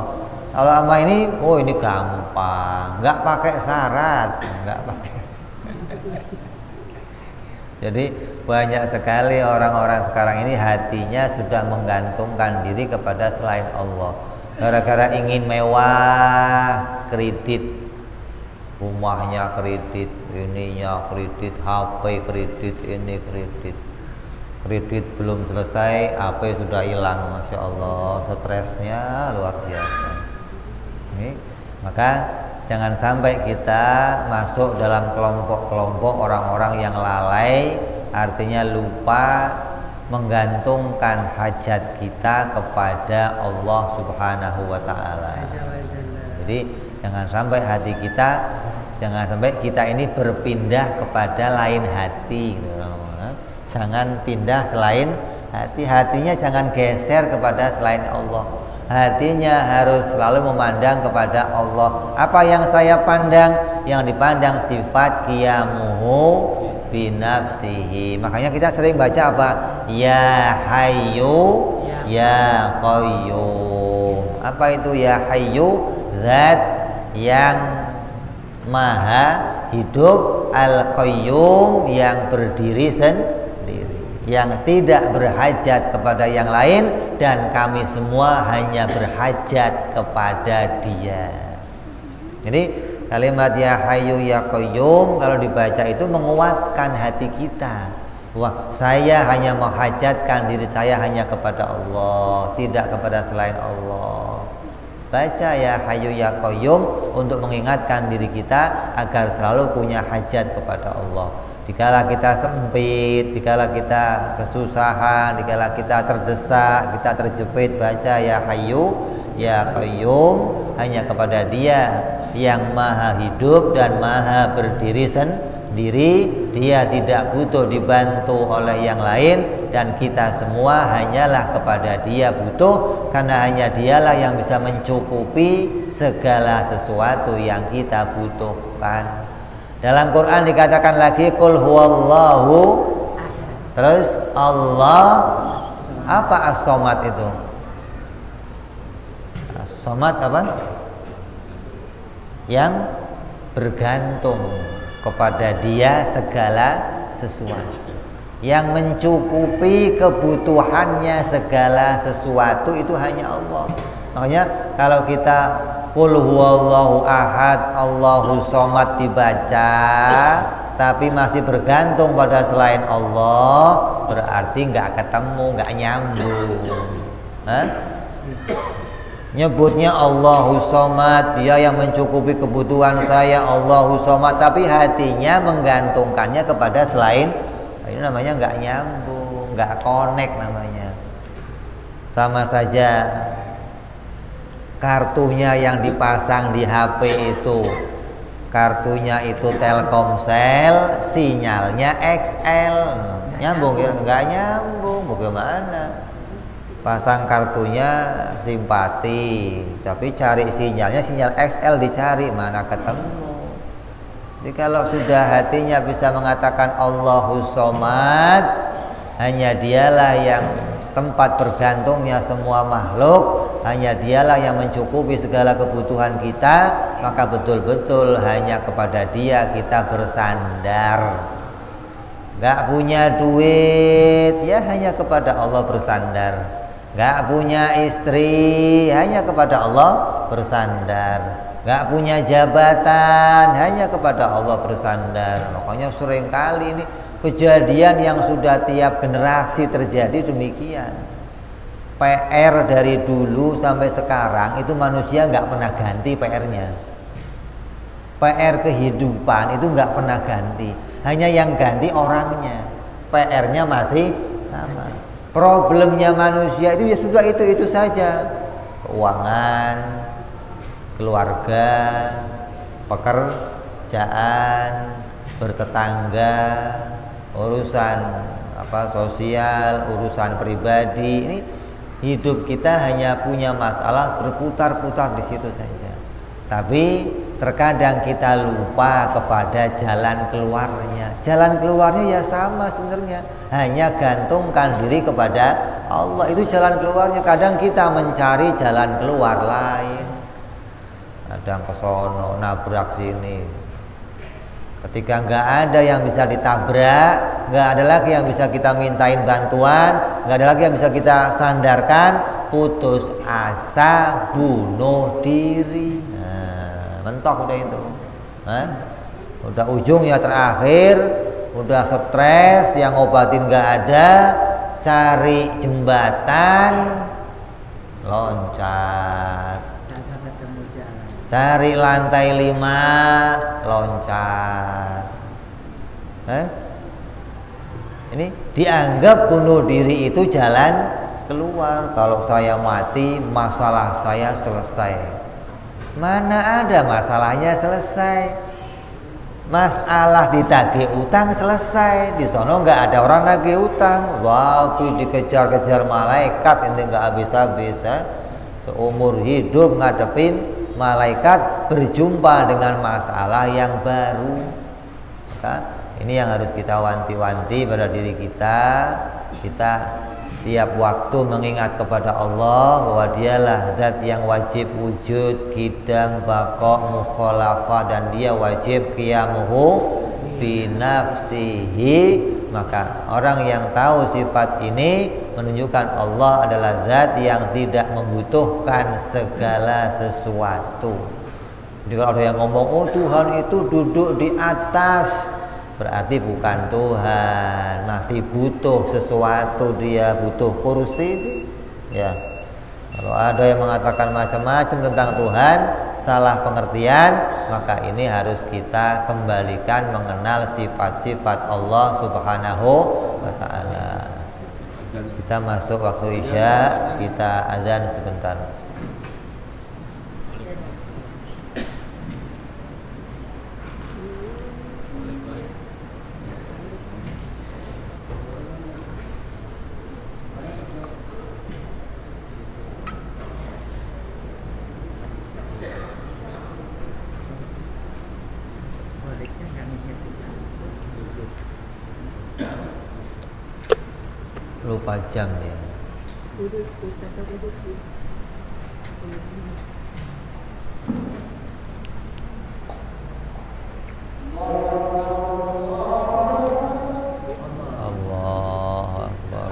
Speaker 1: Kalau sama ini, oh ini gampang, nggak pakai syarat, nggak pakai. Jadi banyak sekali orang-orang sekarang ini hatinya sudah menggantungkan diri kepada selain Allah. Gara-gara ingin mewah, kredit, rumahnya kredit, ininya kredit, HP kredit, ini kredit. Kredit belum selesai, HP sudah hilang, masya Allah, stresnya luar biasa. Ini, maka jangan sampai kita masuk dalam kelompok-kelompok orang-orang yang lalai, artinya lupa menggantungkan hajat kita kepada Allah Subhanahu wa Ta'ala. Jadi jangan sampai hati kita, jangan sampai kita ini berpindah kepada lain hati. Jangan pindah selain hati, hatinya jangan geser kepada selain Allah. Hatinya harus selalu memandang kepada Allah. Apa yang saya pandang? Yang dipandang sifat qiyamuhu binafsihi. Makanya kita sering baca apa? Ya Hayyu Ya Qayyum. Apa itu Ya Hayyu? Zat yang maha hidup, Al-Qayyum yang berdiri sendiri, yang tidak berhajat kepada yang lain, dan kami semua hanya berhajat kepada Dia. Jadi kalimat Ya Hayyu Ya Qayyum kalau dibaca itu menguatkan hati kita. Wah, saya hanya menghajatkan diri saya hanya kepada Allah, tidak kepada selain Allah. Baca Ya Hayyu Ya Qayyum untuk mengingatkan diri kita agar selalu punya hajat kepada Allah. Dikala kita sempit, dikala kita kesusahan, dikala kita terdesak, kita terjepit, baca Ya Hayyu Ya Qayyum, hanya kepada Dia yang maha hidup dan maha berdiri sendiri. Dia tidak butuh dibantu oleh yang lain, dan kita semua hanyalah kepada Dia butuh, karena hanya Dialah yang bisa mencukupi segala sesuatu yang kita butuhkan. Dalam Quran dikatakan lagi Qul huwallahu, terus Allah. Apa as-somad itu? As-somad apa? Yang bergantung kepada Dia segala sesuatu, yang mencukupi kebutuhannya segala sesuatu itu hanya Allah. Makanya kalau kita Qul huwallahu ahad, Allahu somad dibaca, tapi masih bergantung pada selain Allah, berarti nggak ketemu, nggak nyambung. Nyebutnya Allahu somad, Dia yang mencukupi kebutuhan saya, Allahu somad, tapi hatinya menggantungkannya kepada selain, ini namanya nggak nyambung, nggak connect namanya. Sama saja kartunya yang dipasang di HP itu, kartunya itu Telkomsel, sinyalnya XL, nyambung ya? Nggak nyambung, bagaimana? Pasang kartunya Simpati, tapi cari sinyalnya sinyal XL dicari, mana ketemu. Jadi kalau sudah hatinya bisa mengatakan Allahu somad, hanya Dialah yang tempat bergantungnya semua makhluk, hanya Dialah yang mencukupi segala kebutuhan kita, maka betul-betul hanya kepada Dia kita bersandar. Gak punya duit, ya hanya kepada Allah bersandar. Gak punya istri, hanya kepada Allah bersandar. Gak punya jabatan, hanya kepada Allah bersandar. Makanya seringkali ini kejadian yang sudah tiap generasi terjadi demikian. PR dari dulu sampai sekarang itu manusia nggak pernah ganti PR-nya. PR kehidupan itu nggak pernah ganti, hanya yang ganti orangnya. PR-nya masih sama. Problemnya manusia itu ya sudah itu saja. Keuangan, keluarga, pekerjaan, bertetangga, urusan sosial, urusan pribadi. Ini hidup kita hanya punya masalah berputar-putar di situ saja. Tapi terkadang kita lupa kepada jalan keluarnya. Jalan keluarnya ya sama sebenarnya, hanya gantungkan diri kepada Allah. Itu jalan keluarnya. Kadang kita mencari jalan keluar lain, kadang ke sono nabrak sini, Ketika nggak ada yang bisa ditabrak, nggak ada lagi yang bisa kita mintain bantuan, nggak ada lagi yang bisa kita sandarkan, putus asa, bunuh diri. Nah, mentok udah itu. Udah ujungnya terakhir, udah stres, yang obatin nggak ada, cari jembatan, loncat. Cari lantai 5, loncat. Ini dianggap bunuh diri itu jalan keluar. Kalau saya mati, masalah saya selesai. Mana ada masalahnya selesai? Masalah ditagih utang selesai. Di sono nggak ada orang nagih utang. Tapi dikejar-kejar malaikat, ini nggak habis-habis. Seumur hidup ngadepin malaikat, berjumpa dengan masalah yang baru. Maka ini yang harus kita wanti-wanti pada diri kita. Kita tiap waktu mengingat kepada Allah bahwa dialah zat yang wajib wujud, qidam, baqa, mukhalafah, dan dia wajib qiyamuhu binafsihi. Maka orang yang tahu sifat ini menunjukkan Allah adalah zat yang tidak membutuhkan segala sesuatu. Jadi kalau ada yang ngomong, oh Tuhan itu duduk di atas, berarti bukan Tuhan, masih butuh sesuatu, dia butuh kursi sih. Ya. Kalau ada yang mengatakan macam-macam tentang Tuhan, salah pengertian, maka ini harus kita kembalikan mengenal sifat-sifat Allah Subhanahu wa ta'ala. Kita masuk waktu Isya, kita azan sebentar. Lupa jam ya. Allahu Akbar.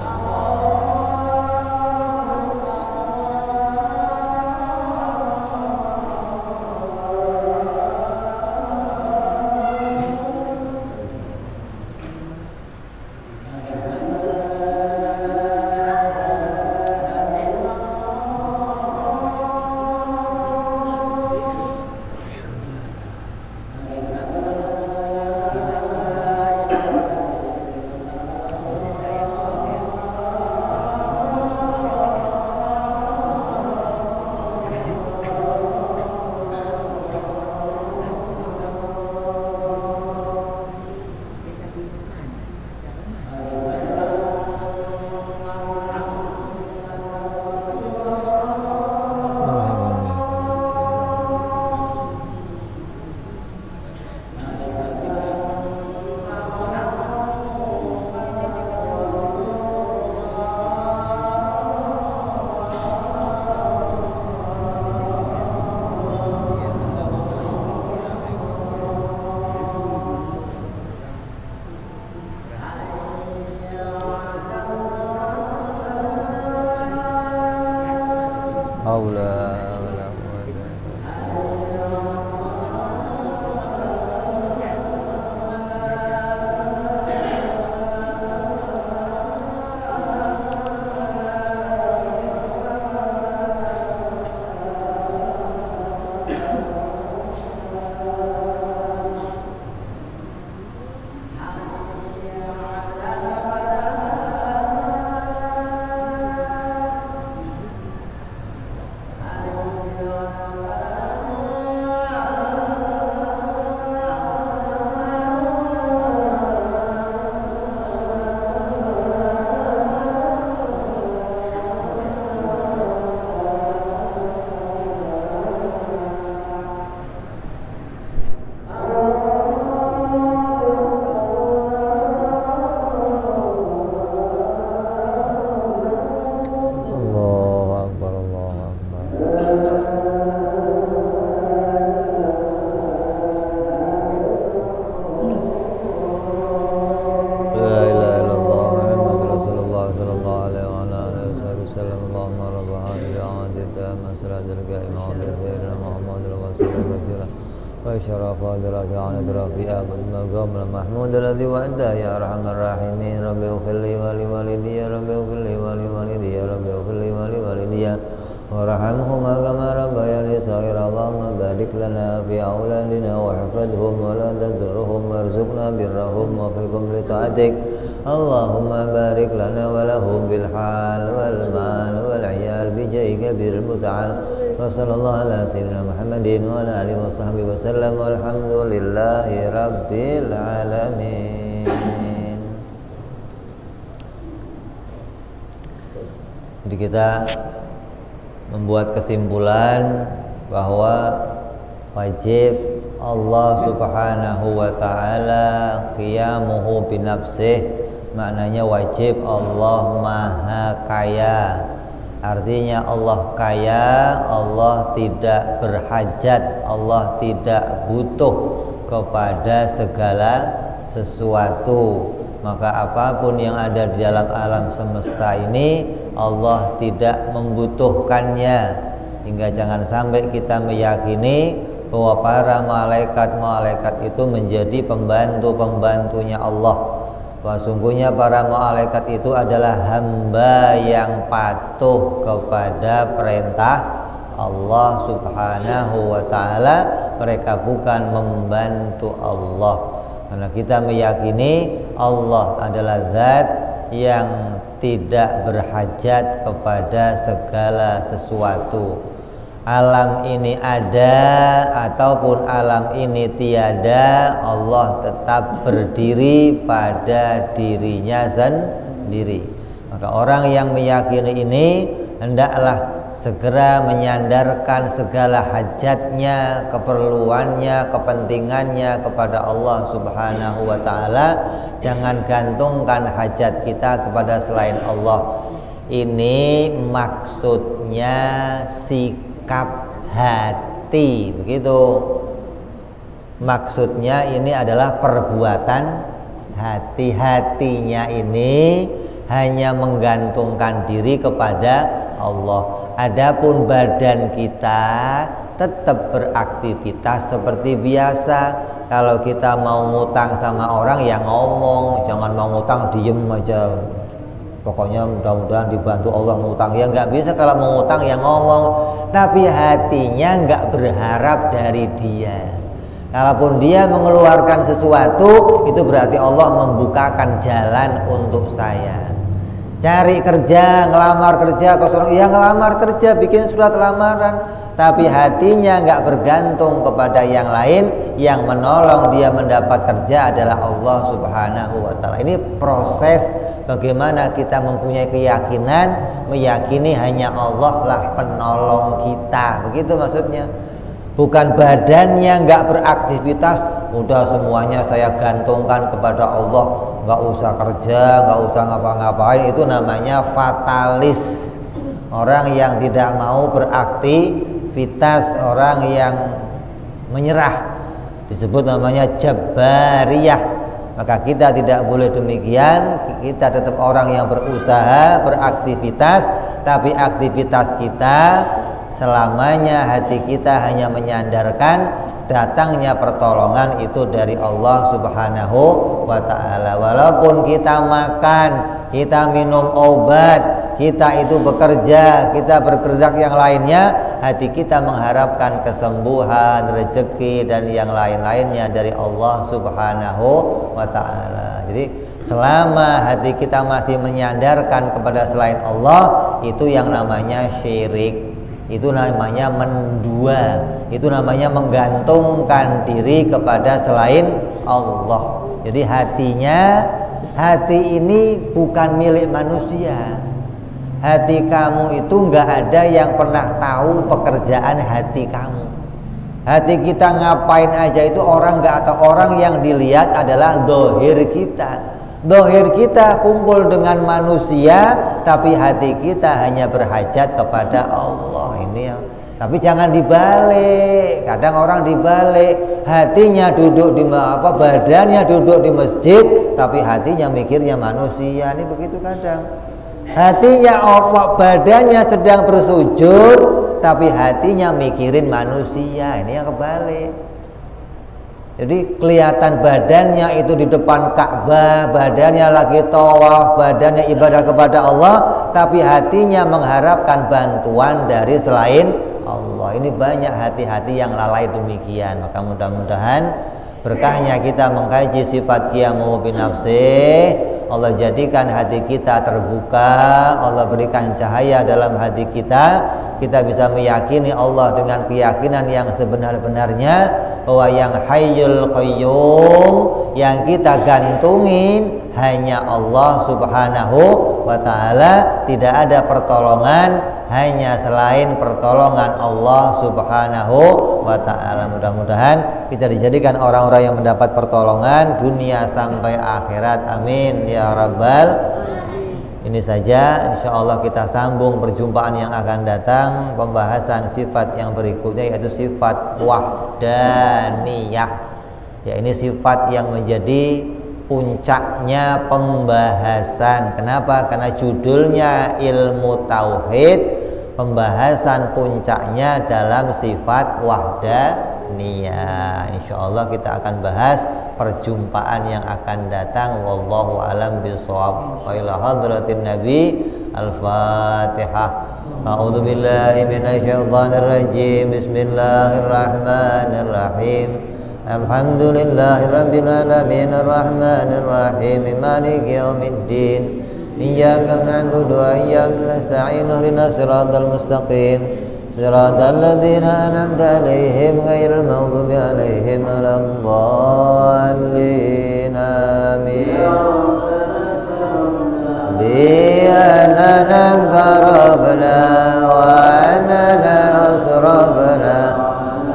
Speaker 1: salatul qa'imah wa sayyidina Muhammad wa sallallahu وشرف درجة عن رفيع المقام المحمود الذي وعده يا أرحم الراحمين رب اغفر لي ولوالدي رب اغفر لي ولوالدي رب اغفر لي ولوالدي وارحمهما كما ربياني صغيرا اللهم بارك لنا في أولادنا واحفظهم ولا تضرهم وارزقنا برهم وفقهم لطاعتك اللهم بارك لنا ولهم بالحال والمال والعيال بجاه كبير المتعال وصلى الله على سيدنا محمد وعلى آله وصحبه وسلم والحمد لله رب العالمين. Jadi kita membuat kesimpulan bahwa wajib Allah subhanahu wa ta'ala qiyamuhu binafsih, maknanya wajib Allah maha kaya. Artinya Allah kaya, Allah tidak berhajat, Allah tidak butuh kepada segala sesuatu. Maka apapun yang ada di dalam alam semesta ini Allah tidak membutuhkannya. Hingga jangan sampai kita meyakini bahwa para malaikat-malaikat itu menjadi pembantu-pembantunya Allah. Bahwa sungguhnya para malaikat itu adalah hamba yang patuh kepada perintah Allah subhanahu wa ta'ala. Mereka bukan membantu Allah. Karena kita meyakini Allah adalah zat yang tidak berhajat kepada segala sesuatu. Alam ini ada ataupun alam ini tiada, Allah tetap berdiri pada dirinya sendiri. Maka orang yang meyakini ini hendaklah segera menyandarkan segala hajatnya, keperluannya, kepentingannya kepada Allah subhanahu wa ta'ala. Jangan gantungkan hajat kita kepada selain Allah. Ini maksudnya sikap hati, begitu. Maksudnya ini adalah perbuatan hati. Hatinya ini hanya menggantungkan diri kepada Allah. Adapun badan kita tetap beraktivitas seperti biasa. Kalau kita mau ngutang sama orang ya ngomong, jangan mau ngutang diem aja. Pokoknya mudah-mudahan dibantu Allah ngutang. Ya nggak bisa, kalau mau ngutang ya ngomong, tapi hatinya nggak berharap dari dia. Kalaupun dia mengeluarkan sesuatu, itu berarti Allah membukakan jalan untuk saya. Cari kerja, ngelamar kerja, ya ngelamar kerja, bikin surat lamaran, tapi hatinya nggak bergantung kepada yang lain. Yang menolong dia mendapat kerja adalah Allah subhanahu wa ta'ala. Ini proses bagaimana kita mempunyai keyakinan, meyakini hanya Allah lah penolong kita, begitu maksudnya. Bukan badannya nggak beraktivitas, udah semuanya saya gantungkan kepada Allah, nggak usah kerja, nggak usah ngapa-ngapain. Itu namanya fatalis, orang yang tidak mau beraktivitas, orang yang menyerah, disebut namanya jabariyah. Maka kita tidak boleh demikian. Kita tetap orang yang berusaha, beraktivitas, tapi aktivitas kita selamanya hati kita hanya menyandarkan datangnya pertolongan itu dari Allah subhanahu wa ta'ala. Walaupun kita makan, kita minum obat, kita itu bekerja, kita bekerja yang lainnya, hati kita mengharapkan kesembuhan, rezeki dan yang lain-lainnya dari Allah subhanahu wa ta'ala. Jadi selama hati kita masih menyandarkan kepada selain Allah, itu yang namanya syirik. Itu namanya mendua, itu namanya menggantungkan diri kepada selain Allah. Jadi hati ini bukan milik manusia. Hati kamu itu nggak ada yang pernah tahu pekerjaan hati kamu. Hati kita ngapain aja itu orang nggak tahu. Orang yang dilihat adalah dohir kita. Dohir kita kumpul dengan manusia, tapi hati kita hanya berhajat kepada Allah. Ini ya. Tapi jangan dibalik. Kadang orang dibalik, hatinya duduk di badannya duduk di masjid, tapi hatinya mikirnya manusia. Ini begitu kadang. Hatinya badannya sedang bersujud, tapi hatinya mikirin manusia. Ini yang kebalik. Jadi kelihatan badannya itu di depan Ka'bah, badannya lagi tawaf, badannya ibadah kepada Allah, tapi hatinya mengharapkan bantuan dari selain Allah. Ini banyak hati-hati yang lalai demikian. Maka mudah-mudahan berkahnya kita mengkaji sifat qiyamu binafsi, Allah jadikan hati kita terbuka, Allah berikan cahaya dalam hati kita, kita bisa meyakini Allah dengan keyakinan yang sebenar-benarnya, bahwa yang Hayyul Qayyum yang kita gantungin hanya Allah Subhanahu wa ta'ala. Tidak ada pertolongan hanya selain pertolongan Allah Subhanahu wa ta'ala. Mudah-mudahan kita dijadikan orang-orang yang mendapat pertolongan dunia sampai akhirat. Amin ya rabbal. Ini saja, insya Allah kita sambung perjumpaan yang akan datang, pembahasan sifat yang berikutnya, yaitu sifat wahdaniyah. Ya, ini sifat yang menjadi puncaknya pembahasan. Kenapa? Karena judulnya ilmu tauhid, pembahasan puncaknya dalam sifat wahdaniyah. Insya Allah kita akan bahas perjumpaan yang akan datang. Wallahu alam bishawab. Wa ila hadratin nabi. Al-Fatihah. A'udzu billahi minasyaitonir rajim. Bismillahirrahmanirrahim. Alhamdulillahi rabbil alamin arrahmanir rahim maliki yaumiddin. Iyyaka na'budu wa iyyaka nasta'in ihdinas siratal mustaqim siratal ladzina an'amta 'alaihim ghairil maghdubi 'alaihim waladdallin. Amin. Bi anana qarabna wa anana asrafna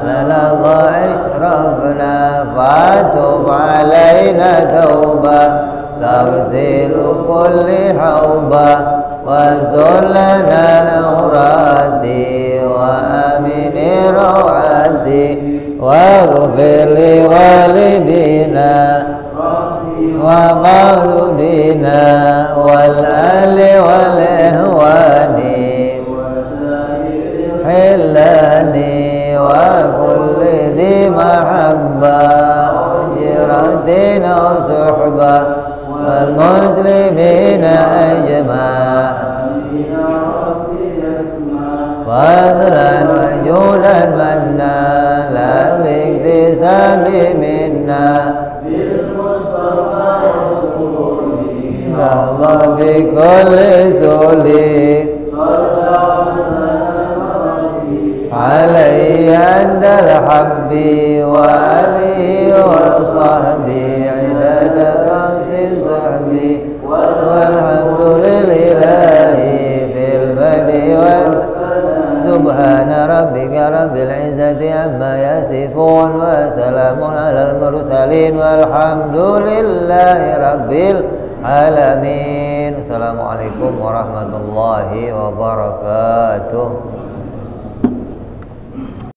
Speaker 1: la ashrafna fatub 'alaina tauba تغسل كل حوبة واستر لنا أوراتي وآمن روعاتي واغفر لوالدينا ومولودينا والأهل والإخوان حلاني وكل ذي محبة هجرة وصحبة والمسلمين أجمع فضلا وجودا منا لا باكتساب منا الله بكل سولي عليه عند الحب وآله وصحبه عدد صحبي والحمد لله في البدء سبحان ربك رب العزة عما يصفون وسلام على المرسلين والحمد لله رب العالمين. Assalamualaikum warahmatullahi wabarakatuh.